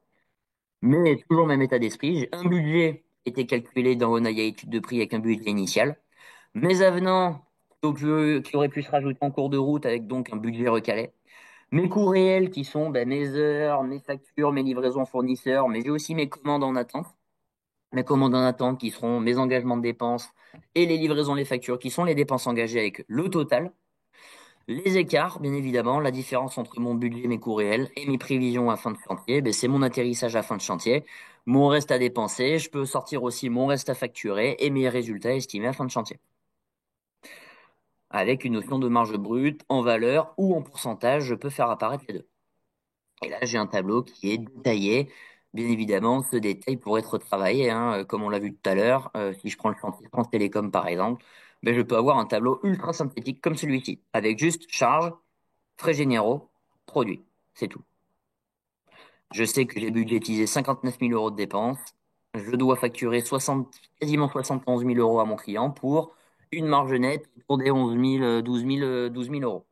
Mais toujours même état d'esprit, j'ai un budget qui était calculé dans Onaya étude de prix avec un budget initial. Mes avenants qui auraient pu se rajouter en cours de route avec donc un budget recalé. Mes coûts réels qui sont ben, mes heures, mes factures, mes livraisons fournisseurs, mais j'ai aussi mes commandes en attente. Mes commandes en attente qui seront mes engagements de dépenses et les livraisons, les factures qui sont les dépenses engagées avec le total. Les écarts, bien évidemment, la différence entre mon budget, mes coûts réels et mes prévisions à fin de chantier, ben, c'est mon atterrissage à fin de chantier, mon reste à dépenser. Je peux sortir aussi mon reste à facturer et mes résultats estimés à fin de chantier. Avec une notion de marge brute en valeur ou en pourcentage, je peux faire apparaître les deux. Et là, j'ai un tableau qui est détaillé. Bien évidemment, ce détail pourrait être retravaillé, hein, comme on l'a vu tout à l'heure. Si je prends le chantier France Télécom, par exemple, ben, je peux avoir un tableau ultra synthétique comme celui-ci, avec juste charge, frais généraux, produits. C'est tout. Je sais que j'ai budgétisé 59 000 euros de dépenses. Je dois facturer 60, quasiment 71 000 euros à mon client pour une marge nette pour des 11 000, 12 000, 12 000 euros.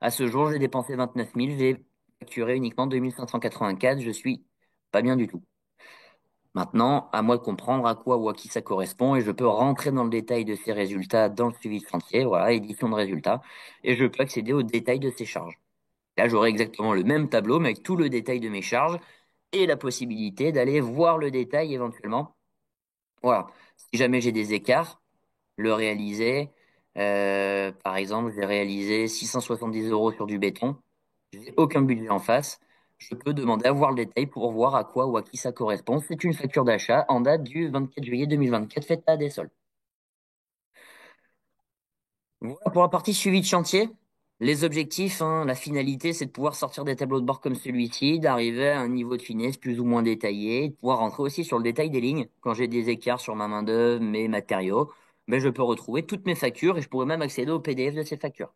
À ce jour, j'ai dépensé 29 000, j'ai facturé uniquement 2 584. Je suis pas bien du tout. Maintenant, à moi de comprendre à quoi ou à qui ça correspond et je peux rentrer dans le détail de ces résultats dans le suivi de chantier, voilà, édition de résultats, et je peux accéder aux détails de ces charges. Là, j'aurai exactement le même tableau, mais avec tout le détail de mes charges et la possibilité d'aller voir le détail éventuellement. Voilà. Si jamais j'ai des écarts, le réaliser. Par exemple, j'ai réalisé 670 euros sur du béton. J'ai aucun budget en face. Je peux demander à voir le détail pour voir à quoi ou à qui ça correspond. C'est une facture d'achat en date du 24 juillet 2024 faite à des soldes. Voilà pour la partie suivi de chantier. Les objectifs, hein, la finalité, c'est de pouvoir sortir des tableaux de bord comme celui-ci, d'arriver à un niveau de finesse plus ou moins détaillé, de pouvoir rentrer aussi sur le détail des lignes. Quand j'ai des écarts sur ma main-d'œuvre, mes matériaux, ben, je peux retrouver toutes mes factures et je pourrais même accéder au PDF de ces factures.